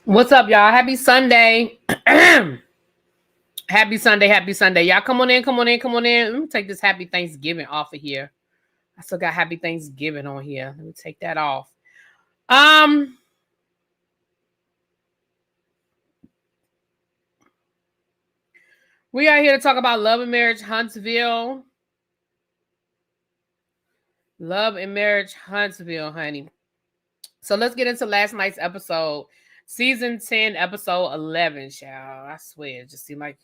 What's up, y'all? Happy Sunday. Happy Sunday. Happy Sunday. Y'all come on in, come on in, come on in. Let me take this happy Thanksgiving off of here. I still got happy Thanksgiving on here. Let me take that off. Um, we are here to talk about Love and Marriage Huntsville. Love and Marriage Huntsville, honey. So let's get into last night's episode. Season 10, episode 11, child. I swear, it just seemed like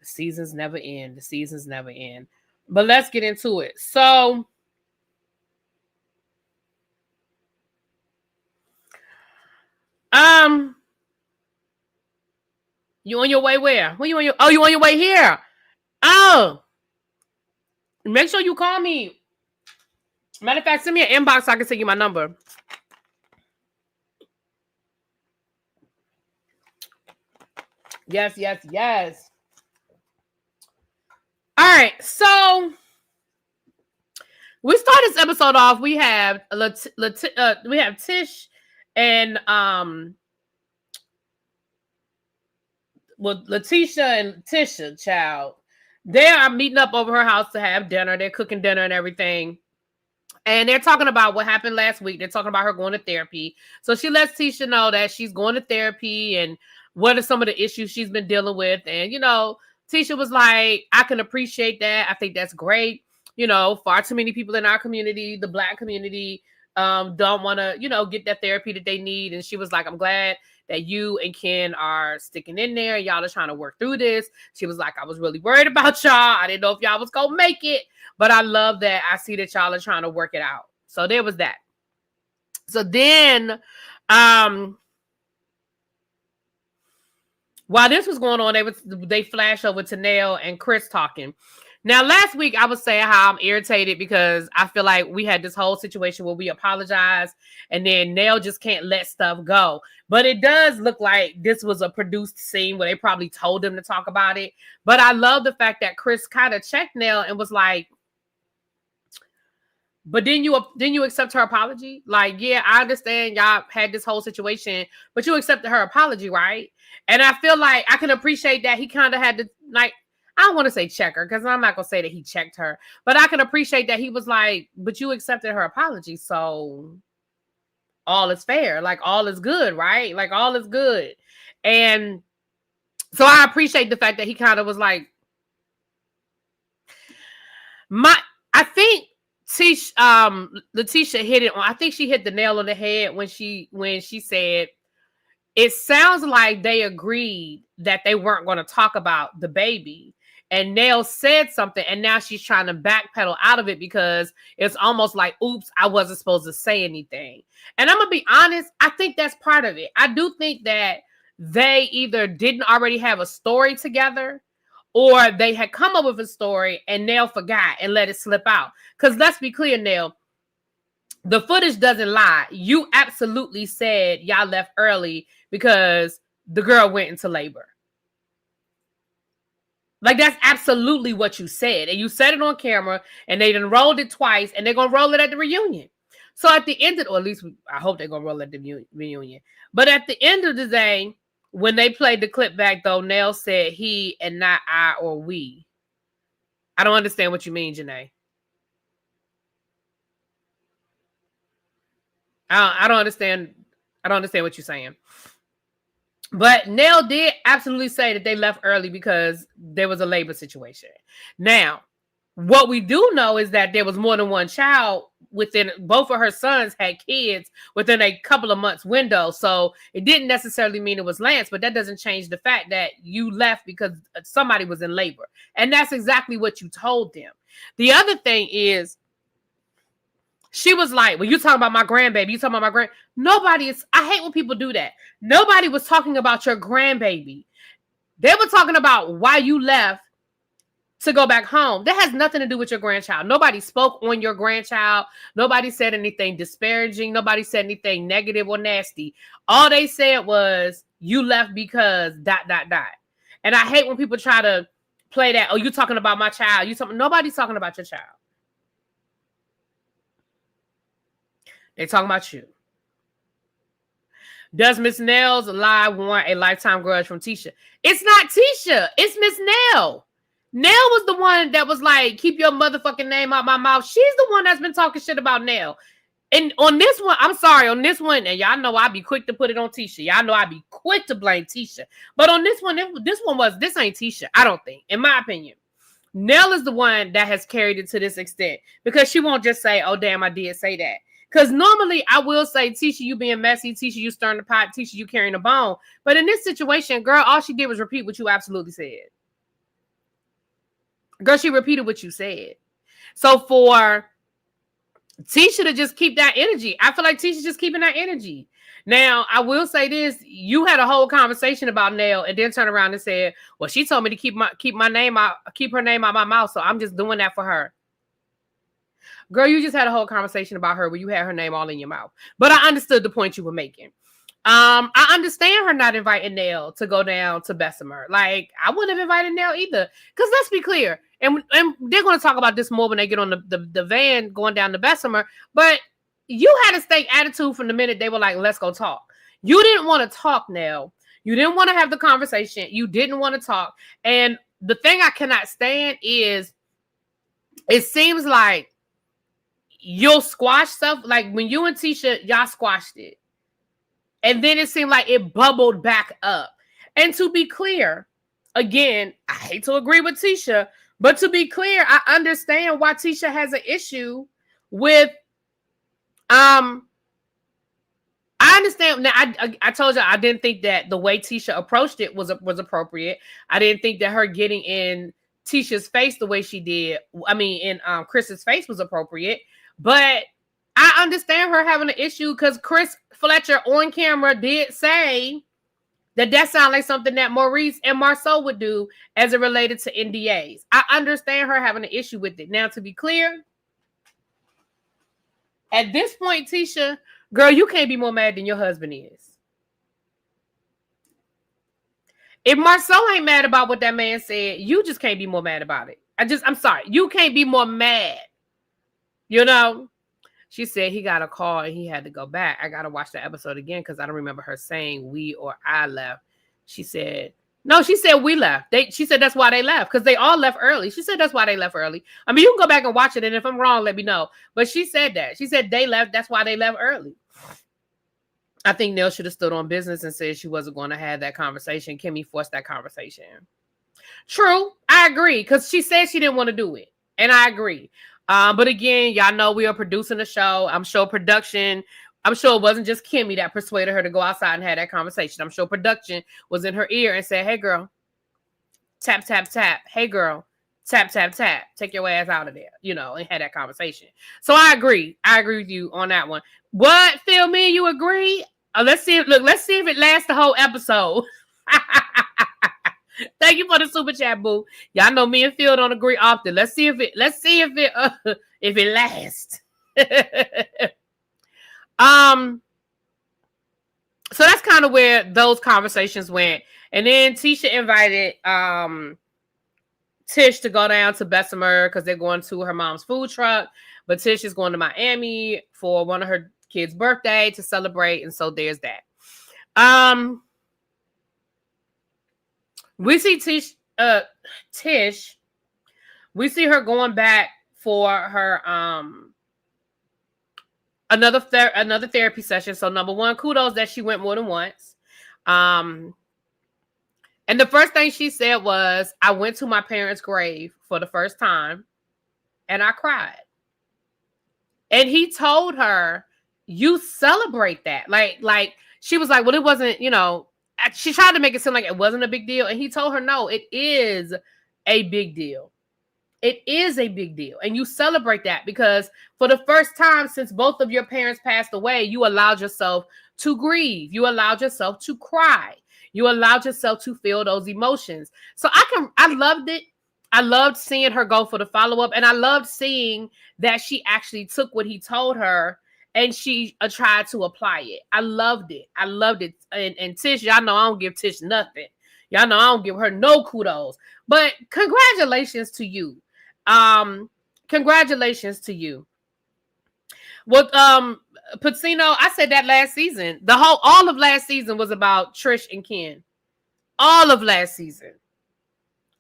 the seasons never end. The seasons never end. But let's get into it. So, you on your way where? Where you on your? Oh, you on your way here? Oh, make sure you call me. Matter of fact, send me an inbox so I can send you my number. Yes, yes, yes. All right, so we start this episode off. We have we have Tish and Letitia and Tisha, child. They are meeting up over her house to have dinner. They're cooking dinner and everything. And they're talking about what happened last week. They're talking about her going to therapy. So she lets Tisha know that she's going to therapy and what are some of the issues she's been dealing with. And, Tisha was like, I can appreciate that. I think that's great. Far too many people in our community, the Black community, don't want to, get that therapy that they need. And she was like, I'm glad that you and Ken are sticking in there. Y'all are trying to work through this. She was like, I was really worried about y'all. I didn't know if y'all was going to make it. But I love that I see that y'all are trying to work it out. So there was that. So then, while this was going on, they flash over to Nell and Chris talking. Now, last week I was saying how I'm irritated because I feel like we had this whole situation where we apologized and then Nell just can't let stuff go. But it does look like this was a produced scene where they probably told them to talk about it. But I love the fact that Chris kind of checked Nell and was like, but didn't you accept her apology? Like, yeah, I understand y'all had this whole situation, but you accepted her apology, right? And I feel like I can appreciate that he kind of had to, like, I don't want to say check her because I'm not going to say that he checked her, but I can appreciate that he was like, but you accepted her apology. So all is fair. Like, all is good, right? Like, all is good. And so I appreciate the fact that he kind of was like, I think Letitia hit it on. I think she hit the nail on the head when she said it sounds like they agreed that they weren't going to talk about the baby. And Nell said something, and now she's trying to backpedal out of it because it's almost like, oops, I wasn't supposed to say anything. And I'm going to be honest, I think that's part of it. I do think that they either didn't already have a story together or they had come up with a story and Nell forgot and let it slip out. Because let's be clear, Nell, the footage doesn't lie. You absolutely said y'all left early because the girl went into labor. Like, that's absolutely what you said. And you said it on camera, and they done rolled it twice, and they're going to roll it at the reunion. So at the end of, or at least I hope they're going to roll it at the reunion. But at the end of the day, when they played the clip back, though, Nell said he and not I or we. I don't understand what you mean, Janae. I don't understand. I don't understand what you're saying. But Nell did absolutely say that they left early because there was a labor situation. Now, what we do know is that there was more than one child within, both of her sons had kids within a couple of months window. So it didn't necessarily mean it was Lance, but that doesn't change the fact that you left because somebody was in labor. And that's exactly what you told them. The other thing is, she was like, well, you talking about my grandbaby. You talking about my nobody is, I hate when people do that. Nobody was talking about your grandbaby. They were talking about why you left to go back home. That has nothing to do with your grandchild. Nobody spoke on your grandchild. Nobody said anything disparaging. Nobody said anything negative or nasty. All they said was you left because ... And I hate when people try to play that, oh, you talking about my child. Nobody's talking about your child. They're talking about you. Does Miss Nell's lie want a lifetime grudge from Tisha? It's not Tisha. It's Miss Nell. Nell was the one that was like, keep your motherfucking name out my mouth. She's the one that's been talking shit about Nell. And on this one, I'm sorry, on this one, and y'all know I'd be quick to put it on Tisha. Y'all know I'd be quick to blame Tisha. But on this one, this ain't Tisha, I don't think, in my opinion. Nell is the one that has carried it to this extent because she won't just say, oh, damn, I did say that. Because normally I will say, Tisha, you being messy. Tisha, you stirring the pot. Tisha, you carrying the bone. But in this situation, girl, all she did was repeat what you absolutely said. Girl, she repeated what you said. So for Tisha to just keep that energy, I feel like Tisha's just keeping that energy. Now, I will say this. You had a whole conversation about Nell and then turn around and said, well, she told me to keep her name out my mouth, so I'm just doing that for her. Girl, you just had a whole conversation about her where you had her name all in your mouth. But I understood the point you were making. I understand her not inviting Nell to go down to Bessemer. Like, I wouldn't have invited Nell either. Because let's be clear, and they're going to talk about this more when they get on the van going down to Bessemer, but you had a steak attitude from the minute they were like, let's go talk. You didn't want to talk, Nell. You didn't want to have the conversation. You didn't want to talk. And the thing I cannot stand is it seems like you'll squash stuff. Like when you and Tisha, y'all squashed it. And then it seemed like it bubbled back up. And to be clear, again, I hate to agree with Tisha, but to be clear, I understand why Tisha has an issue with, I understand. Now, I told you I didn't think that the way Tisha approached it was appropriate. I didn't think that her getting in Tisha's face the way she did, in Chris's face was appropriate. But I understand her having an issue because Chris Fletcher on camera did say that sounded like something that Maurice and Marceau would do as it related to NDAs. I understand her having an issue with it. Now, to be clear, at this point, Tisha, girl, you can't be more mad than your husband is. If Marceau ain't mad about what that man said, you just can't be more mad about it. I'm sorry. You can't be more mad. You know? She said he got a call and he had to go back. I got to watch the episode again because I don't remember her saying we or I left. She said, no, she said we left. She said that's why they left because they all left early. She said that's why they left early. I mean, you can go back and watch it. And if I'm wrong, let me know. But she said that. She said they left. That's why they left early. I think Nell should have stood on business and said she wasn't going to have that conversation. Kimmy forced that conversation. True. I agree because she said she didn't want to do it. And I agree. But again, y'all know we are producing a show. I'm sure it wasn't just Kimmy that persuaded her to go outside and have that conversation. I'm sure production was in her ear and said, hey, girl, tap, tap, tap. Hey, girl, tap, tap, tap. Take your ass out of there, and had that conversation. So I agree. I agree with you on that one. What, Phil, me and you agree? Let's see if it lasts the whole episode. Thank you for the super chat, boo. Y'all know me and Phil don't agree often. Let's see if it lasts. So that's kind of where those conversations went. And then Tisha invited Tish to go down to Bessemer because they're going to her mom's food truck. But Tish is going to Miami for one of her kids' birthday to celebrate. And so there's that. We see Tish, we see her going back for her another therapy session. So number one, kudos that she went more than once. And the first thing she said was, I went to my parents' grave for the first time and I cried. And he told her, you celebrate that. Like she was like, well, it wasn't, she tried to make it seem like it wasn't a big deal. And he told her, no, it is a big deal. It is a big deal. And you celebrate that because for the first time since both of your parents passed away, you allowed yourself to grieve. You allowed yourself to cry. You allowed yourself to feel those emotions. So I loved it. I loved seeing her go for the follow-up. And I loved seeing that she actually took what he told her and she tried to apply it. I loved it. And Tish, y'all know I don't give Tish nothing. Y'all know I don't give her no kudos. But congratulations to you. Congratulations to you. Well, Pacino, I said that last season. All of last season was about Trish and Ken. All of last season.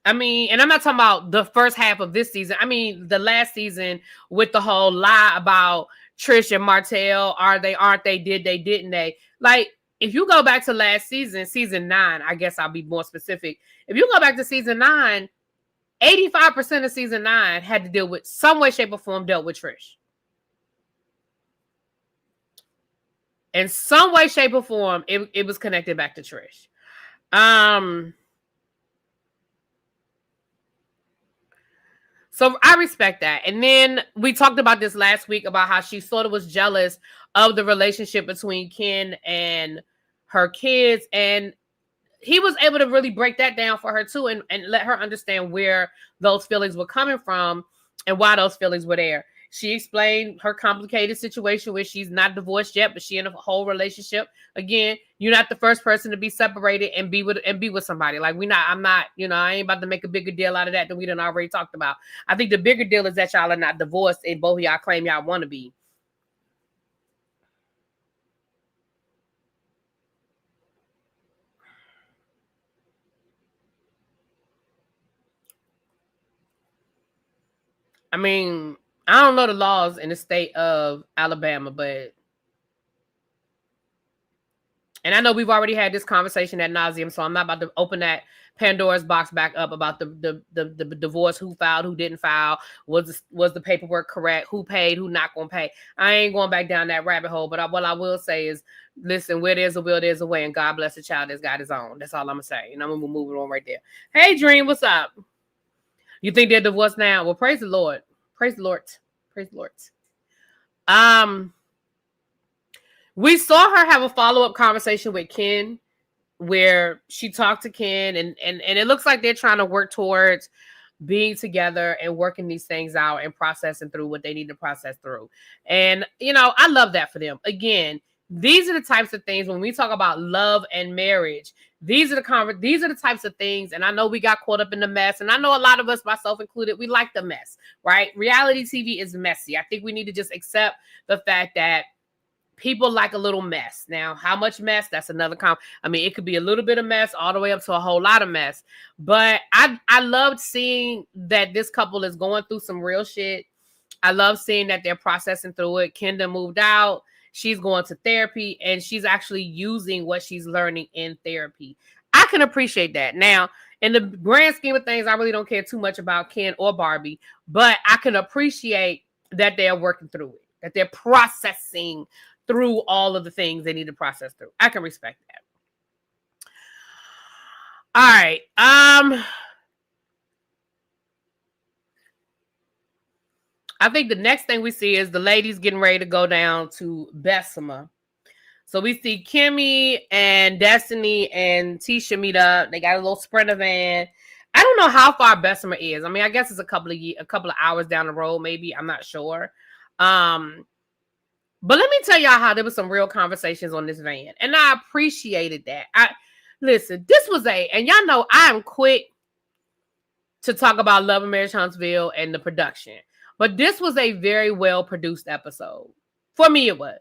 I mean, and I'm not talking about the first half of this season. I mean, the last season with the whole lie about Trish and Martell. Are they, aren't they, did they, didn't they? Like, if you go back to last season, season 9, I guess I'll be more specific. If you go back to season 9, 85% of season 9 had to deal with some way, shape, or form dealt with Trish. In some way, shape, or form, it was connected back to Trish. So I respect that. And then we talked about this last week about how she sort of was jealous of the relationship between Ken and her kids. And he was able to really break that down for her too, and let her understand where those feelings were coming from and why those feelings were there. She explained her complicated situation where she's not divorced yet, but she in a whole relationship. Again, you're not the first person to be separated and be with somebody. Like I'm not, I ain't about to make a bigger deal out of that than we done already talked about. I think the bigger deal is that y'all are not divorced and both of y'all claim y'all want to be. I mean, I don't know the laws in the state of Alabama, and I know we've already had this conversation ad nauseum, so I'm not about to open that Pandora's box back up about the divorce, who filed, who didn't file, was the paperwork correct, who paid, who not gonna pay. I ain't going back down that rabbit hole, but what I will say is, listen, where there's a will, there's a way, and God bless the child that's got his own. That's all I'm gonna say, and I'm gonna move it on right there. Hey, Dream, what's up? You think they're divorced now? Well, praise the Lord. Praise the Lord. Praise the Lord. We saw her have a follow-up conversation with Ken where she talked to Ken and it looks like they're trying to work towards being together and working these things out and processing through what they need to process through. And, I love that for them. Again, these are the types of things when we talk about love and marriage. These are the types of things. And I know we got caught up in the mess. And I know a lot of us, myself included, we like the mess, right? Reality TV is messy. I think we need to just accept the fact that people like a little mess. Now, how much mess? That's another it could be a little bit of mess all the way up to a whole lot of mess. But I loved seeing that this couple is going through some real shit. I love seeing that they're processing through it. Kendra moved out. She's going to therapy, and she's actually using what she's learning in therapy. I can appreciate that. Now, in the grand scheme of things, I really don't care too much about Ken or Barbie, but I can appreciate that they're working through it, that they're processing through all of the things they need to process through. I can respect that. All right. I think the next thing we see is the ladies getting ready to go down to Bessemer. So we see Kimmy and Destiny and Tisha meet up. They got a little Sprinter van. I don't know how far Bessemer is. I mean, I guess it's a couple of hours down the road, maybe. I'm not sure. But let me tell y'all how there was some real conversations on this van. And I appreciated that. Listen, this was and y'all know I am quick to talk about Love and Marriage Huntsville and the production. But this was a very well-produced episode. For me, it was.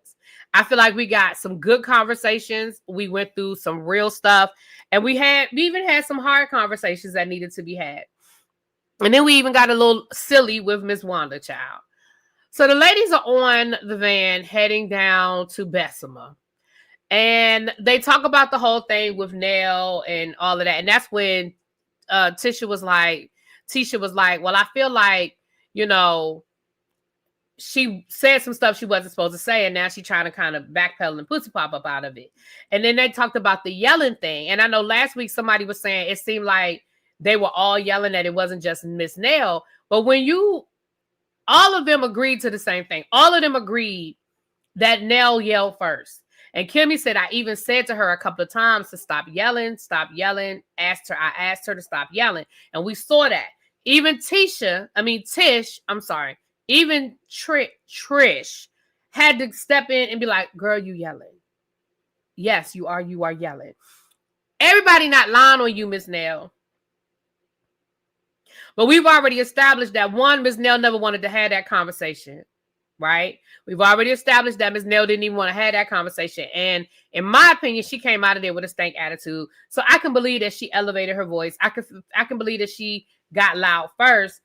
I feel like we got some good conversations. We went through some real stuff. And we even had some hard conversations that needed to be had. And then we even got a little silly with Miss Wanda, child. So the ladies are on the van heading down to Bessemer. And they talk about the whole thing with Nell and all of that. And that's when Tisha was like, well, I feel like, she said some stuff she wasn't supposed to say, and now she's trying to kind of backpedal and pussy pop up out of it. And then they talked about the yelling thing. And I know last week somebody was saying it seemed like they were all yelling, that it wasn't just Miss Nell. But when all of them agreed to the same thing. All of them agreed that Nell yelled first. And Kimmy said, I even said to her a couple of times to stop yelling. I asked her to stop yelling. And we saw that. Even Trish, even Trish had to step in and be like, girl, you yelling. Yes, you are yelling. Everybody not lying on you, Miss Nell. But we've already established that Miss Nell never wanted to have that conversation. right? We've already established that Ms. Nell didn't even want to have that conversation. And in my opinion, she came out of there with a stank attitude. So I can believe that she elevated her voice. I can believe that she got loud first.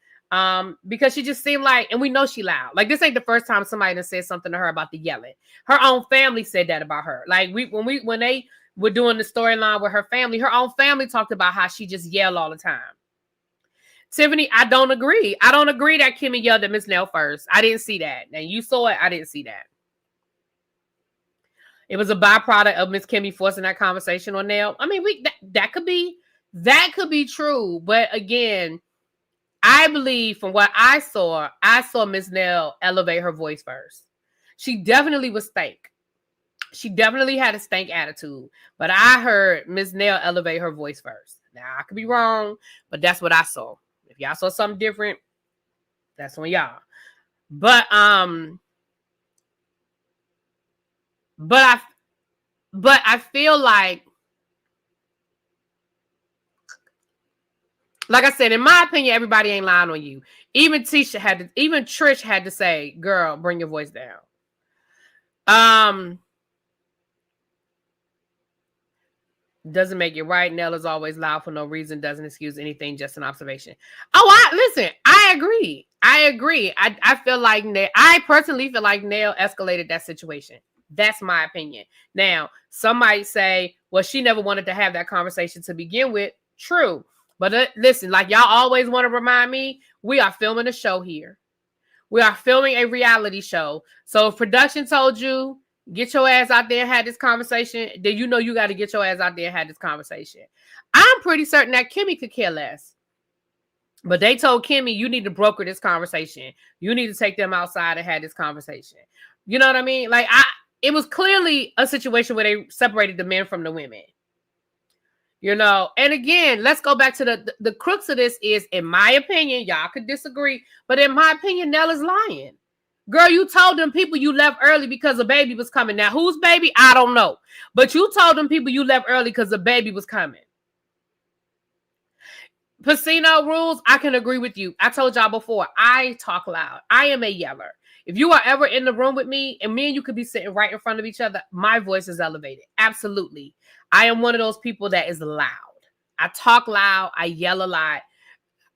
Because she just seemed like, and we know she loud. Like, this ain't the first time somebody done said something to her about the yelling. Her own family said that about her. Like, when they were doing the storyline with her family, her own family talked about how she just yelled all the time. Tiffany, I don't agree. I don't agree that Kimmy yelled at Miss Nell first. I didn't see that. And you saw it. I didn't see that. It was a byproduct of Miss Kimmy forcing that conversation on Nell. I mean, that could be true. But again, I believe from what I saw Miss Nell elevate her voice first. She definitely was stank. She definitely had a stank attitude. But I heard Miss Nell elevate her voice first. Now, I could be wrong, but that's what I saw. If y'all saw something different, that's on y'all. But I feel like I said, in my opinion, everybody ain't lying on you. Even Trish had to say, girl, bring your voice down. Doesn't make it right. Nell is always loud for no reason. Doesn't excuse anything. Just an observation. Listen, I agree. I feel like I personally feel like Nell escalated that situation. That's my opinion. Now, some might say, well, she never wanted to have that conversation to begin with. True. But listen, like y'all always want to remind me, we are filming a show here. We are filming a reality show. So if production told you, get your ass out there and have this conversation, then you know you got to get your ass out there and have this conversation. I'm pretty certain that Kimmy could care less. But they told Kimmy, you need to broker this conversation. You need to take them outside and have this conversation. You know what I mean? Like, it was clearly a situation where they separated the men from the women. You know, and again, let's go back to the crux of this is, in my opinion, y'all could disagree, but in my opinion, Nell is lying. Girl, you told them people you left early because a baby was coming. Now, whose baby? I don't know. But you told them people you left early because a baby was coming. Casino rules, I can agree with you. I told y'all before, I talk loud. I am a yeller. If you are ever in the room with me, and me and you could be sitting right in front of each other, my voice is elevated. Absolutely. I am one of those people that is loud. I talk loud. I yell a lot.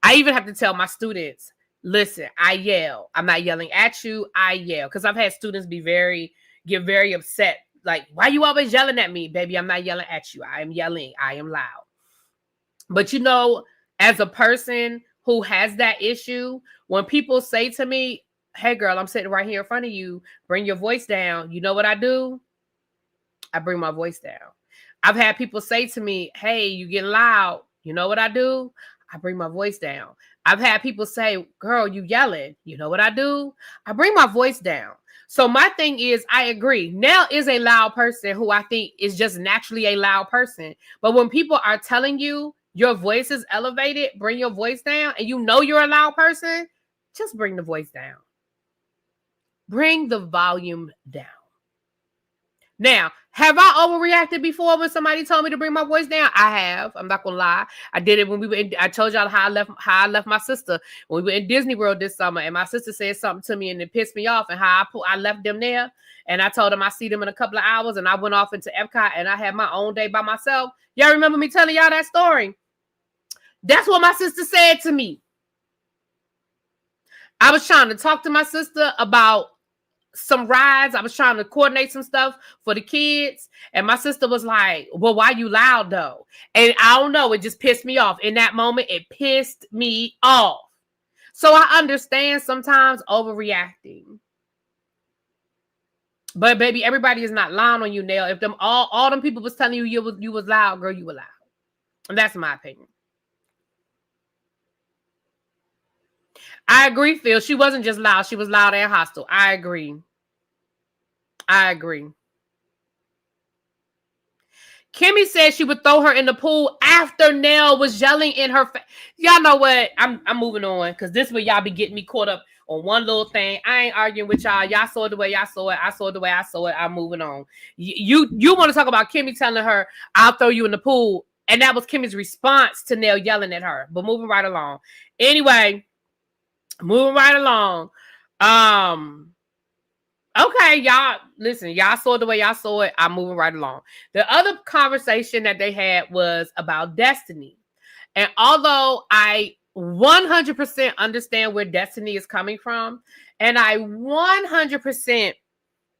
I even have to tell my students, listen, I yell. I'm not yelling at you. I yell. Because I've had students get very upset. Like, why you always yelling at me? Baby, I'm not yelling at you. I am yelling. I am loud. But you know, as a person who has that issue, when people say to me, hey, girl, I'm sitting right here in front of you, bring your voice down. You know what I do? I bring my voice down. I've had people say to me, hey, you get loud. You know what I do? I bring my voice down. I've had people say, girl, you yelling. You know what I do? I bring my voice down. So my thing is, I agree. Nell is a loud person who I think is just naturally a loud person. But when people are telling you your voice is elevated, bring your voice down, and you know you're a loud person, just bring the voice down. Bring the volume down. Now, have I overreacted before when somebody told me to bring my voice down? I have. I'm not gonna lie. I did it when we were I told y'all how I left my sister when we were in Disney World this summer, and my sister said something to me and it pissed me off, and how I left them there, and I told them I see them in a couple of hours, and I went off into Epcot and I had my own day by myself. Y'all remember me telling y'all that story? That's what my sister said to me. I was trying to talk to my sister about some rides. I was trying to coordinate some stuff for the kids. And my sister was like, well, why you loud though? And I don't know. It just pissed me off. In that moment, it pissed me off. So I understand sometimes overreacting. But baby, everybody is not lying on you, Nell. If them all them people was telling you you was loud, girl, you were loud. And that's my opinion. I agree, Phil. She wasn't just loud. She was loud and hostile. I agree. Kimmy said she would throw her in the pool after Nell was yelling in her face. Y'all know what? I'm moving on because this way y'all be getting me caught up on one little thing. I ain't arguing with y'all. Y'all saw it the way y'all saw it. I saw it the way I saw it. I'm moving on. You want to talk about Kimmy telling her, I'll throw you in the pool. And that was Kimmy's response to Nell yelling at her. But moving right along. Anyway, moving right along. Okay, y'all, listen, y'all saw it the way y'all saw it. I'm moving right along. The other conversation that they had was about Destiny. And although I 100% understand where Destiny is coming from, and I 100%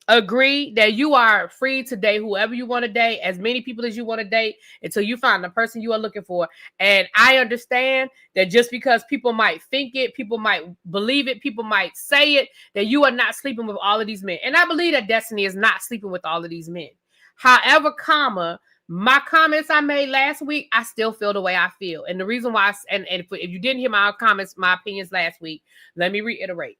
agree that you are free to date whoever you want to date, as many people as you want to date, until you find the person you are looking for. And I understand that just because people might think it, people might believe it, people might say it, that you are not sleeping with all of these men. And I believe that Destiny is not sleeping with all of these men. However, my comments I made last week, I still feel the way I feel. And the reason why, and if you didn't hear my comments, my opinions last week, let me reiterate.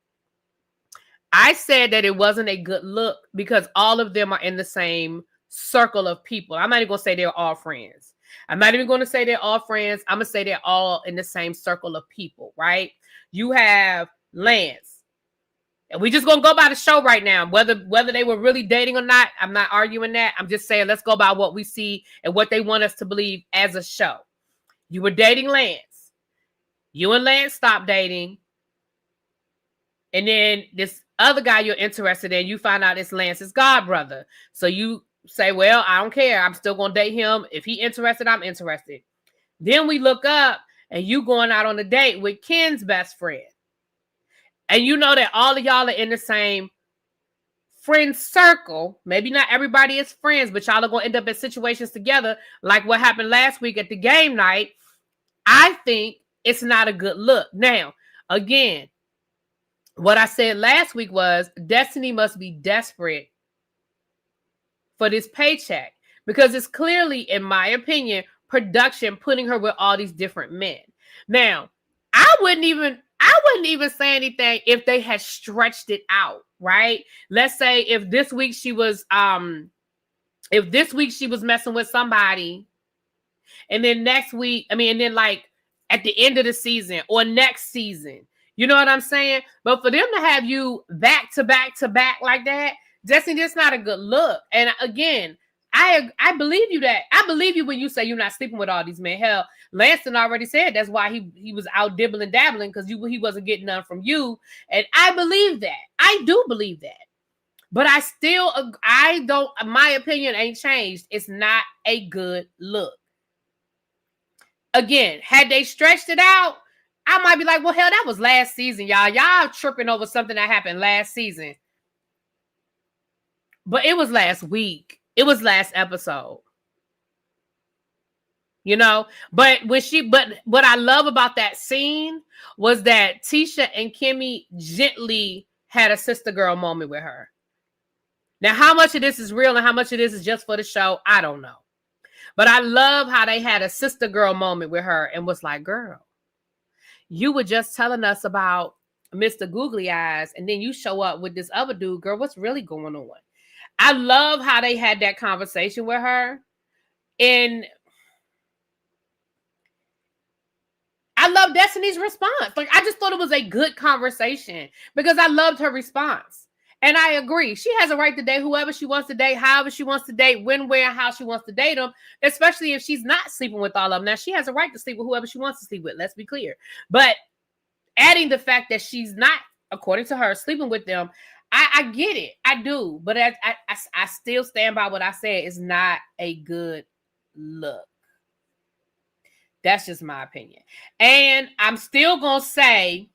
I said that it wasn't a good look because all of them are in the same circle of people. I'm not even going to say they're all friends. I'm not even going to say they're all friends. I'm going to say they're all in the same circle of people, right? You have Lance. And we just going to go by the show right now. Whether they were really dating or not, I'm not arguing that. I'm just saying let's go by what we see and what they want us to believe as a show. You were dating Lance. You and Lance stopped dating. And then this other guy you're interested in, you find out it's Lance's godbrother. So you say, well, I don't care. I'm still going to date him. If he's interested, I'm interested. Then we look up and you going out on a date with Ken's best friend. And you know that all of y'all are in the same friend circle. Maybe not everybody is friends, but y'all are going to end up in situations together like what happened last week at the game night. I think it's not a good look. Now, again, what I said last week was Destiny must be desperate for this paycheck because it's clearly, in my opinion, production putting her with all these different men. Now, I wouldn't even say anything if they had stretched it out, right? Let's say if this week she was messing with somebody, and then next week, and then like at the end of the season or next season. You know what I'm saying? But for them to have you back to back to back like that, Destiny, that's not a good look. And again, I believe you that. I believe you when you say you're not sleeping with all these men. Hell, Lanston already said that's why he was out dibbling dabbling because he wasn't getting none from you. And I believe that. I do believe that. But my opinion ain't changed. It's not a good look. Again, had they stretched it out, I might be like, well, hell, that was last season, y'all. Y'all tripping over something that happened last season. But it was last week. It was last episode. You know? But what I love about that scene was that Tisha and Kimmy gently had a sister girl moment with her. Now, how much of this is real and how much of this is just for the show, I don't know. But I love how they had a sister girl moment with her and was like, girl, you were just telling us about Mr. Googly Eyes, and then you show up with this other dude, girl. What's really going on? I love how they had that conversation with her. And I love Destiny's response. Like, I just thought it was a good conversation because I loved her response. And I agree. She has a right to date whoever she wants to date, however she wants to date, when, where, and how she wants to date them, especially if she's not sleeping with all of them. Now, she has a right to sleep with whoever she wants to sleep with. Let's be clear. But adding the fact that she's not, according to her, sleeping with them, I get it. I do. But I still stand by what I said. It's not a good look. That's just my opinion. And I'm still going to say,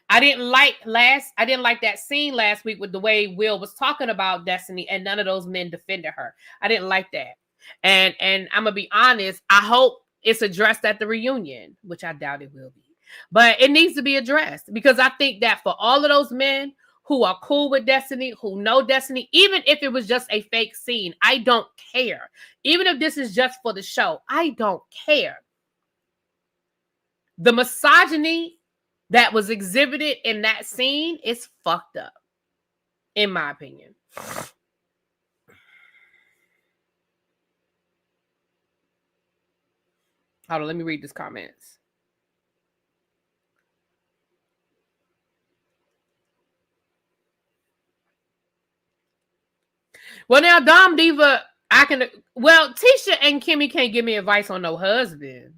I didn't like that scene last week with the way Will was talking about Destiny and none of those men defended her. I didn't like that. And I'm going to be honest, I hope it's addressed at the reunion, which I doubt it will be. But it needs to be addressed because I think that for all of those men who are cool with Destiny, who know Destiny, even if it was just a fake scene, I don't care. Even if this is just for the show, I don't care. The misogyny that was exhibited in that scene is fucked up, in my opinion. Hold on, let me read these comments. Well, now, Dom Diva, Tisha and Kimmy can't give me advice on no husband.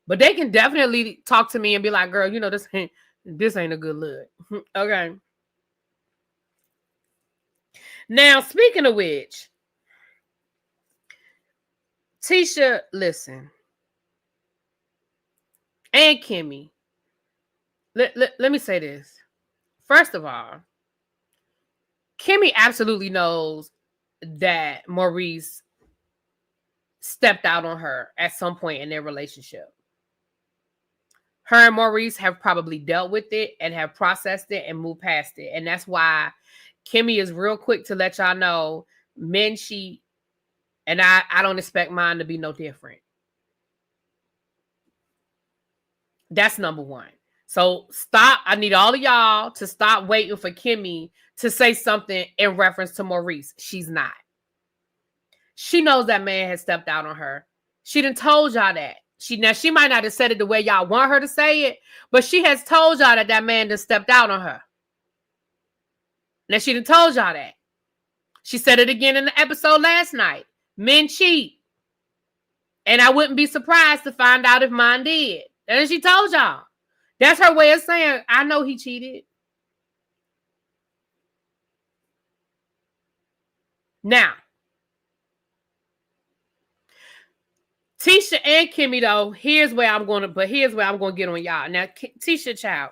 But they can definitely talk to me and be like, girl, you know, this ain't a good look. Okay. Now, speaking of which, Tisha, listen, and Kimmy, let me say this. First of all, Kimmy absolutely knows that Maurice stepped out on her at some point in their relationship. Her and Maurice have probably dealt with it and have processed it and moved past it. And that's why Kimmy is real quick to let y'all know men cheat, and I don't expect mine to be no different. That's number one. So stop. I need all of y'all to stop waiting for Kimmy to say something in reference to Maurice. She's not. She knows that man has stepped out on her. She done told y'all that. She might not have said it the way y'all want her to say it, but she has told y'all that man done stepped out on her. Now she done told y'all that. She said it again in the episode last night. Men cheat. And I wouldn't be surprised to find out if mine did. And she told y'all. That's her way of saying, I know he cheated. Now, Tisha and Kimmy, though, here's where I'm going to get on y'all. Now, Tisha, child,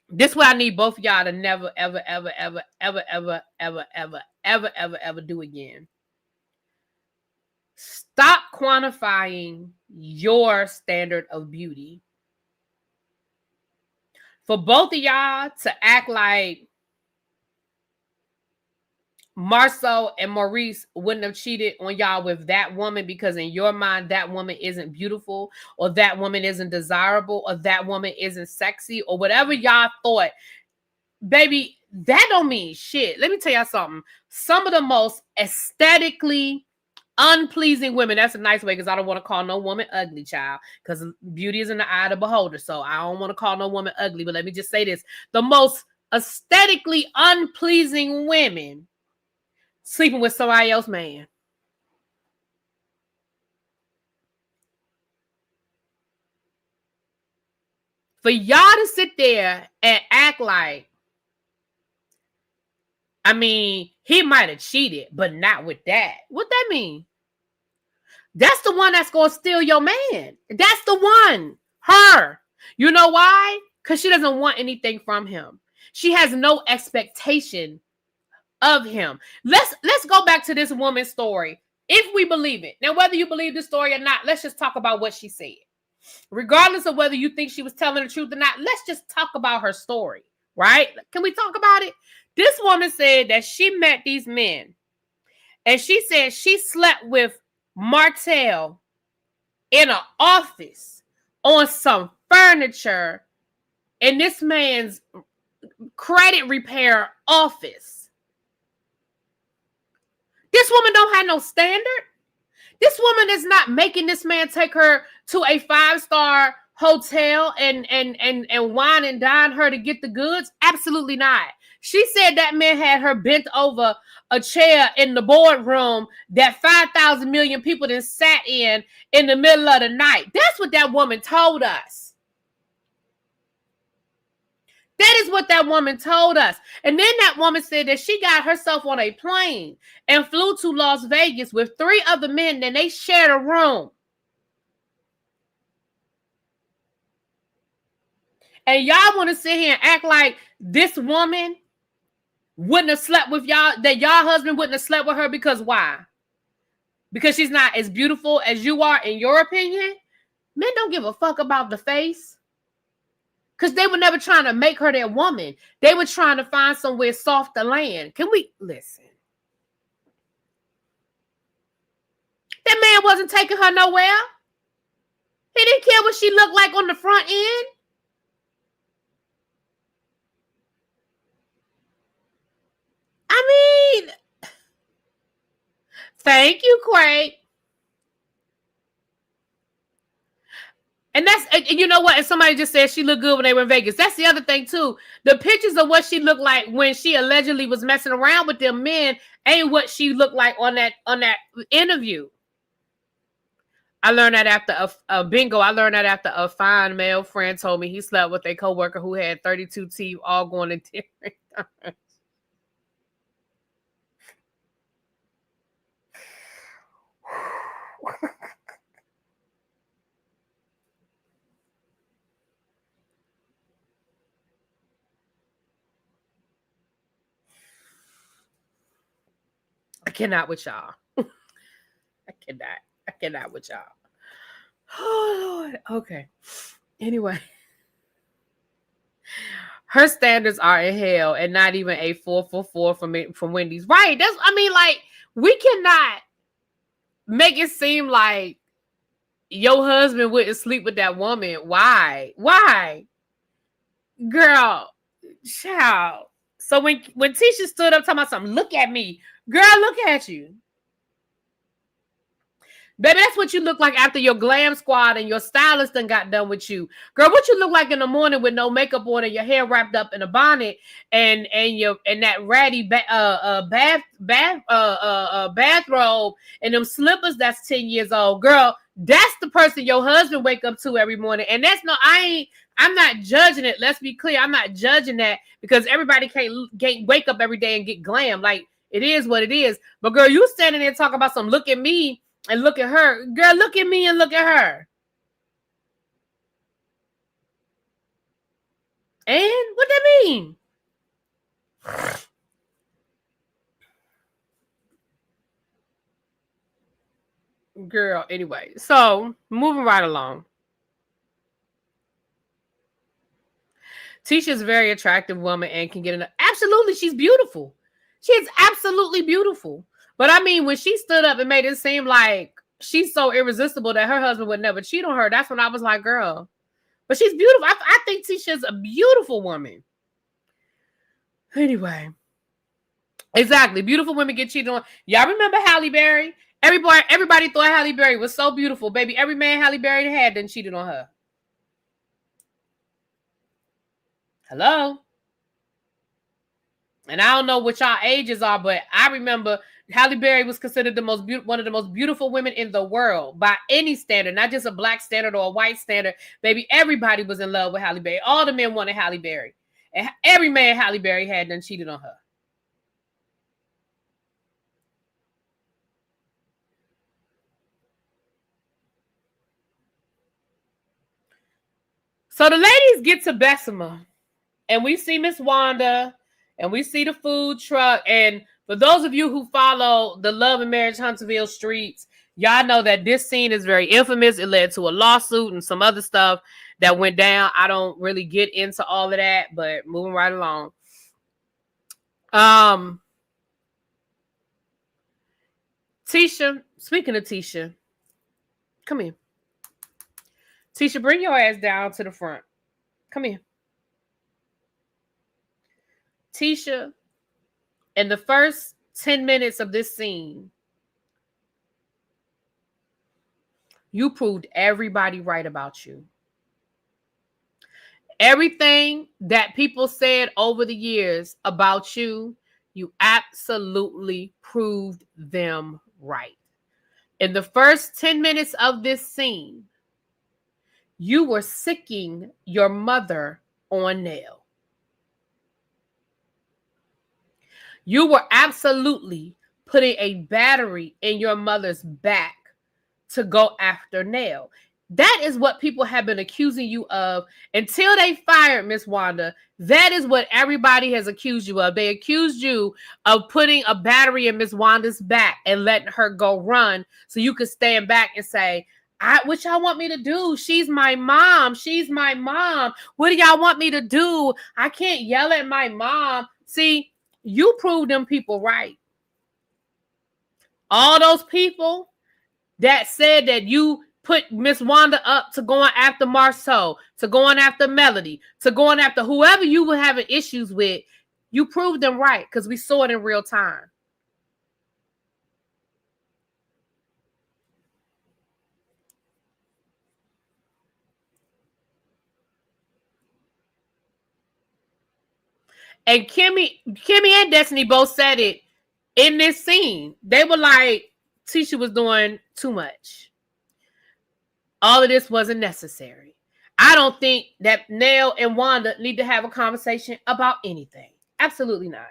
this is what I need both of y'all to never, ever, ever, ever, ever, ever, ever, ever, ever, ever, ever do again. Stop quantifying your standard of beauty. For both of y'all to act like Marceau and Maurice wouldn't have cheated on y'all with that woman because in your mind, that woman isn't beautiful or that woman isn't desirable or that woman isn't sexy or whatever y'all thought. Baby, that don't mean shit. Let me tell y'all something. Some of the most aesthetically unpleasing women, that's a nice way because I don't want to call no woman ugly, child, because beauty is in the eye of the beholder. So I don't want to call no woman ugly, but let me just say this. The most aesthetically unpleasing women sleeping with somebody else's man. For y'all to sit there and act like, I mean, he might have cheated, but not with that. What that mean? That's the one that's going to steal your man. That's the one. Her. You know why? Because she doesn't want anything from him. She has no expectation of him. Let's go back to this woman's story. If we believe it. Now, whether you believe the story or not, let's just talk about what she said. Regardless of whether you think she was telling the truth or not, let's just talk about her story, right? Can we talk about it? This woman said that she met these men and she said she slept with Martell in an office on some furniture in this man's credit repair office. This woman don't have no standard. This woman is not making this man take her to a 5-star hotel and wine and dine her to get the goods. Absolutely not. She said that man had her bent over a chair in the boardroom that 5,000 million people then sat in the middle of the night. That's what that woman told us. That is what that woman told us. And then that woman said that she got herself on a plane and flew to Las Vegas with 3 other men, and they shared a room. And y'all want to sit here and act like this woman wouldn't have slept with y'all, that y'all husband wouldn't have slept with her because why? Because she's not as beautiful as you are, in your opinion? Men don't give a fuck about the face. Because they were never trying to make her their woman. They were trying to find somewhere soft to land. Can we listen? That man wasn't taking her nowhere. He didn't care what she looked like on the front end. I mean, thank you, Craig. And that's, you know what? And somebody just said she looked good when they were in Vegas. That's the other thing, too. The pictures of what she looked like when she allegedly was messing around with them men ain't what she looked like on that interview. I learned that after a bingo. I learned that after a fine male friend told me he slept with a coworker who had 32 teeth all going in different times. I cannot with y'all. I cannot with y'all. Oh, Lord. Okay. Anyway. Her standards are in hell and not even a 4 for 4 from Wendy's. Right. That's, I mean, like, we cannot make it seem like your husband wouldn't sleep with that woman. Why? Why? Girl, child. So when Tisha stood up talking about something, look at me. Girl, look at you. Baby, that's what you look like after your glam squad and your stylist done got done with you. Girl, what you look like in the morning with no makeup on and your hair wrapped up in a bonnet and that ratty bathrobe and them slippers that's 10 years old. Girl, that's the person your husband wake up to every morning. And that's no, I'm not judging it. Let's be clear. I'm not judging that because everybody can't wake up every day and get glam. Like, it is what it is. But girl, you standing there talking about some look at me and look at her. Girl, look at me and look at her. And what that mean? Girl, anyway. So, moving right along. Tisha's a very attractive woman and can get absolutely, she's beautiful. She is absolutely beautiful. But I mean, when she stood up and made it seem like she's so irresistible that her husband would never cheat on her, that's when I was like, girl. But she's beautiful. I think Tisha's a beautiful woman. Anyway. Exactly. Beautiful women get cheated on. Y'all remember Halle Berry? Everybody thought Halle Berry was so beautiful. Baby, every man Halle Berry had done cheated on her. Hello? And I don't know what y'all ages are, but I remember Halle Berry was considered one of the most beautiful women in the world by any standard, not just a black standard or a white standard. Baby, everybody was in love with Halle Berry. All the men wanted Halle Berry. And every man Halle Berry had done cheated on her. So the ladies get to Bessemer, and we see Miss Wanda, and we see the food truck. And for those of you who follow the Love and Marriage Huntsville streets, y'all know that this scene is very infamous. It led to a lawsuit and some other stuff that went down. I don't really get into all of that, but moving right along. Tisha, speaking of Tisha, come here. Tisha, bring your ass down to the front. Come here. Tisha, in the first 10 minutes of this scene, you proved everybody right about you. Everything that people said over the years about you, you absolutely proved them right. In the first 10 minutes of this scene, you were sicking your mother on Nell. You were absolutely putting a battery in your mother's back to go after Nell. That is what people have been accusing you of until they fired Miss Wanda. That is what everybody has accused you of. They accused you of putting a battery in Miss Wanda's back and letting her go run so you could stand back and say, what y'all want me to do? She's my mom. She's my mom. What do y'all want me to do? I can't yell at my mom. See, you proved them people right. All those people that said that you put Miss Wanda up to going after Marceau, to going after Melody, to going after whoever you were having issues with, you proved them right because we saw it in real time. And Kimmy and Destiny both said it in this scene. They were like, Tisha was doing too much. All of this wasn't necessary. I don't think that Nell and Wanda need to have a conversation about anything. Absolutely not.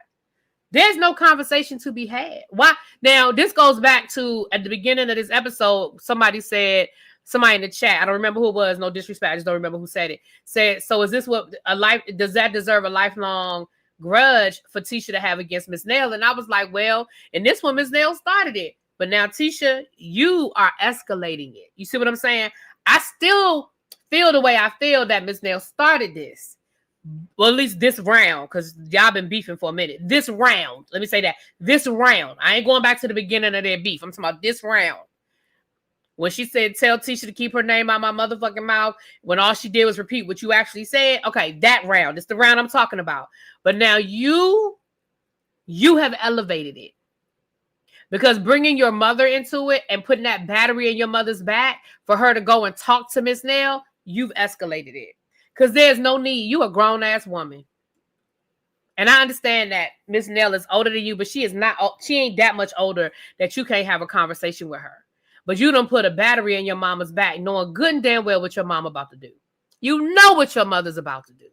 There's no conversation to be had. Why? Now, this goes back to at the beginning of this episode, somebody in the chat, I don't remember who it was, no disrespect, I just don't remember who said it, said, so is this what a life, does that deserve a lifelong grudge for Tisha to have against Miss Nell? And I was like, well, and this one, Miss Nell started it. But now, Tisha, you are escalating it. You see what I'm saying? I still feel the way I feel that Miss Nell started this. Well, at least this round, because y'all been beefing for a minute. This round, let me say that. This round. I ain't going back to the beginning of their beef. I'm talking about this round. When she said, tell Tisha to keep her name out my motherfucking mouth, when all she did was repeat what you actually said. Okay, that round. It's the round I'm talking about. But now you have elevated it. Because bringing your mother into it and putting that battery in your mother's back for her to go and talk to Miss Nell, you've escalated it. Because there's no need. You a grown-ass woman. And I understand that Miss Nell is older than you, but she ain't that much older that you can't have a conversation with her. But you done put a battery in your mama's back, knowing good and damn well what your mama about to do. You know what your mother's about to do.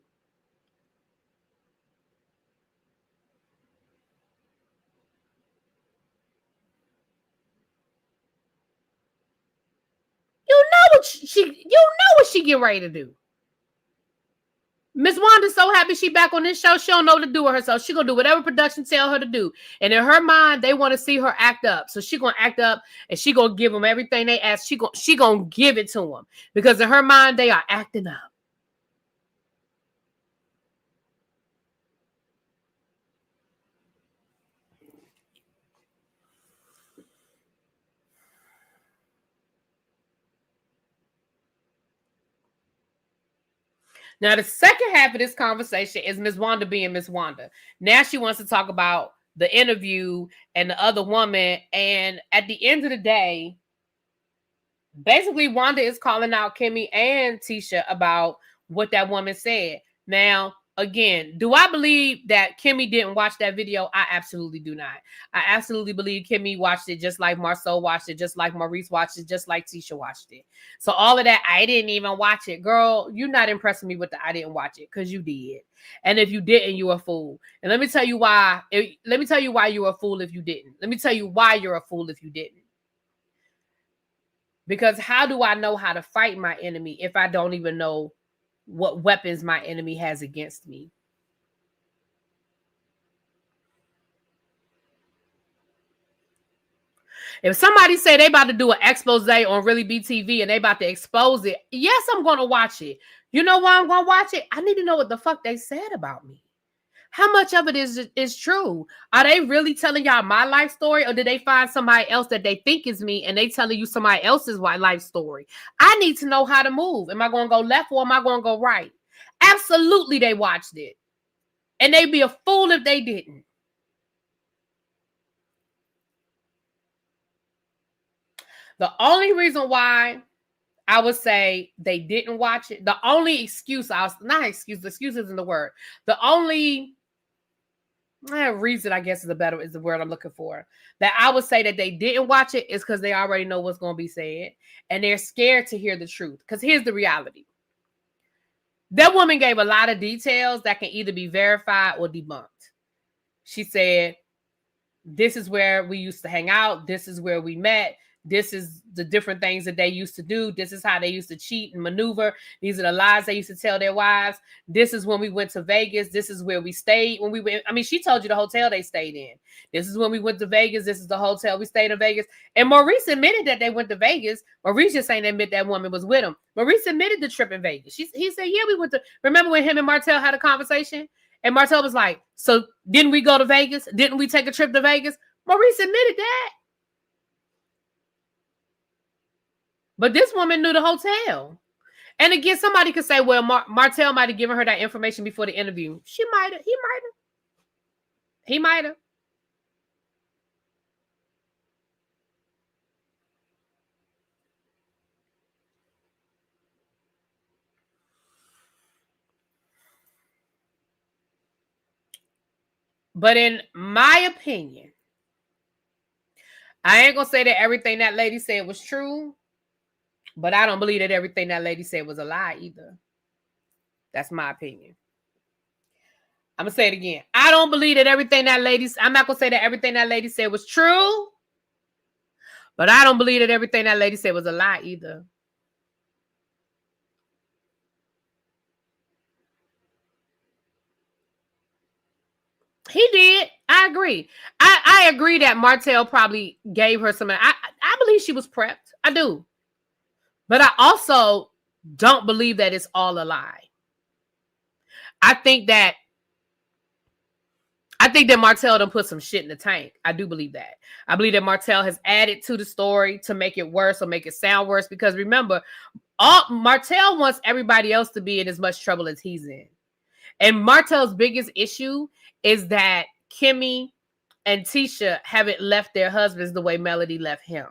You know what she get ready to do. Miss Wanda's so happy she back on this show. She don't know what to do with herself. She gonna do whatever production tell her to do. And in her mind, they want to see her act up. So she gonna act up and she gonna give them everything they ask. She gonna give it to them. Because in her mind, they are acting up. Now, the second half of this conversation is Miss Wanda being Miss Wanda. Now she wants to talk about the interview and the other woman. And at the end of the day, basically Wanda is calling out Kimmy and Tisha about what that woman said. Now, again, do I believe that Kimmy didn't watch that video? I absolutely do not. I absolutely believe Kimmy watched it just like Marceau watched it, just like Maurice watched it, just like Tisha watched it. So all of that, I didn't even watch it. Girl, you're not impressing me with the I didn't watch it, because you did. And if you didn't, you're a fool. And let me tell you why. Let me tell you why you're a fool if you didn't. Let me tell you why you're a fool if you didn't. Because how do I know how to fight my enemy if I don't even know what weapons my enemy has against me? If somebody say they about to do an expose on ReallyBTV and they about to expose it, yes, I'm going to watch it. You know why I'm going to watch it? I need to know what the fuck they said about me. How much of it is true? Are they really telling y'all my life story, or did they find somebody else that they think is me and they telling you somebody else's life story? I need to know how to move. Am I going to go left or am I going to go right? Absolutely, they watched it. And they'd be a fool if they didn't. The only reason why I would say they didn't watch it, the only excuse, excuse isn't the word. The only reason, I guess, is the word I'm looking for, that I would say that they didn't watch it is because they already know what's going to be said and they're scared to hear the truth. Because here's the reality. That woman gave a lot of details that can either be verified or debunked. She said, this is where we used to hang out. This is where we met. This is the different things that they used to do. This is how they used to cheat and maneuver. These are the lies they used to tell their wives. This is when we went to Vegas. This is where we stayed when we went. I mean, she told you the hotel they stayed in. This is when we went to Vegas. This is the hotel we stayed in Vegas. And Maurice admitted that they went to Vegas. Maurice just ain't admit that woman was with him. Maurice admitted the trip in Vegas. He said, yeah, we went to. Remember when him and Martell had a conversation? And Martell was like, so didn't we go to Vegas? Didn't we take a trip to Vegas? Maurice admitted that. But this woman knew the hotel. And again, somebody could say, well, Martell might have given her that information before the interview. She might have. He might have. But in my opinion, I ain't going to say that everything that lady said was true, but I don't believe that everything that lady said was a lie either. That's my opinion. I'm gonna say it again. I don't believe that everything that lady. I'm not gonna say that everything that lady said was true, but I don't believe that everything that lady said was a lie either. He did. I agree. I agree that Martell probably gave her some. I believe she was prepped. I do. But I also don't believe that it's all a lie. I think that Martell done put some shit in the tank. I do believe that. I believe that Martell has added to the story to make it worse or make it sound worse. Because remember, Martell wants everybody else to be in as much trouble as he's in. And Martell's biggest issue is that Kimmy and Tisha haven't left their husbands the way Melody left him.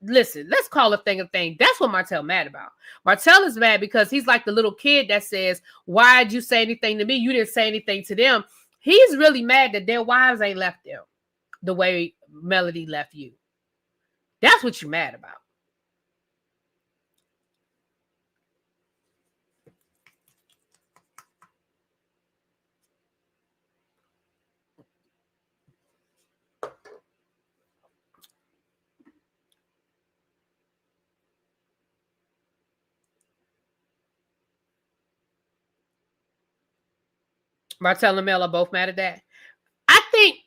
Listen, let's call a thing a thing. That's what Martell mad about. Martell is mad because he's like the little kid that says, why'd you say anything to me? You didn't say anything to them. He's really mad that their wives ain't left them the way Melody left you. That's what you're mad about. Martell and Mel are both mad at that. I think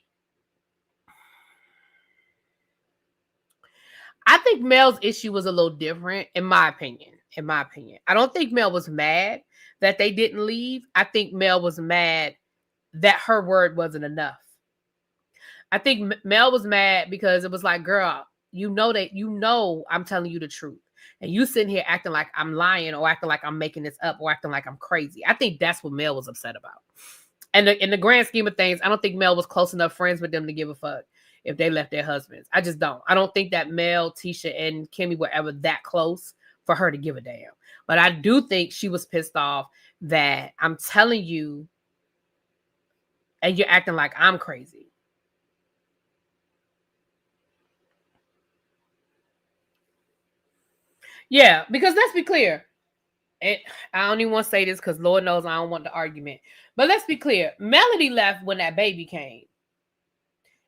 Mel's issue was a little different, in my opinion. I don't think Mel was mad that they didn't leave. I think Mel was mad that her word wasn't enough. I think Mel was mad because it was like, girl, you know I'm telling you the truth. And you sitting here acting like I'm lying or acting like I'm making this up or acting like I'm crazy. I think that's what Mel was upset about. And in the grand scheme of things, I don't think Mel was close enough friends with them to give a fuck if they left their husbands. I just don't. I don't think that Mel, Tisha, and Kimmy were ever that close for her to give a damn. But I do think she was pissed off that I'm telling you and you're acting like I'm crazy. Yeah, because let's be clear. I don't even want to say this because Lord knows I don't want the argument. But let's be clear. Melody left when that baby came.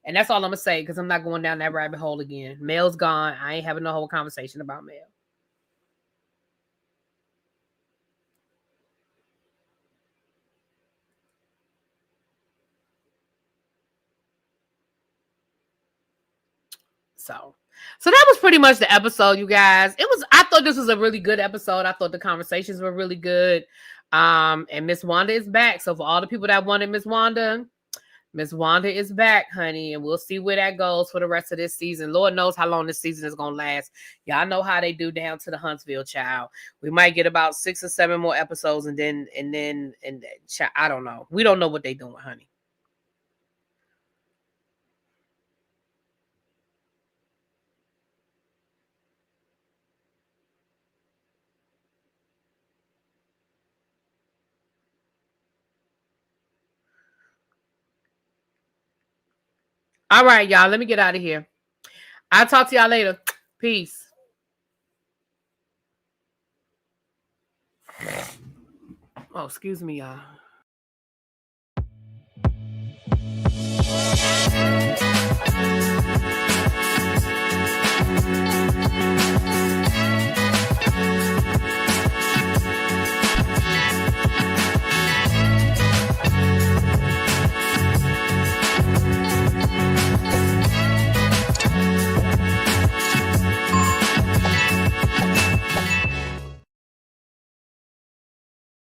And that's all I'm going to say because I'm not going down that rabbit hole again. Mel's gone. I ain't having no whole conversation about Mel. So that was pretty much the episode, you guys. I thought this was a really good episode. I thought the conversations were really good. And Miss Wanda is back. So for all the people that wanted Miss Wanda is back, honey. And we'll see where that goes for the rest of this season. Lord knows how long this season is going to last. Y'all know how they do down to the Huntsville, child. We might get about 6 or 7 more episodes and then I don't know. We don't know what they're doing, honey. All right, y'all. Let me get out of here. I'll talk to y'all later. Peace. Oh, excuse me, y'all.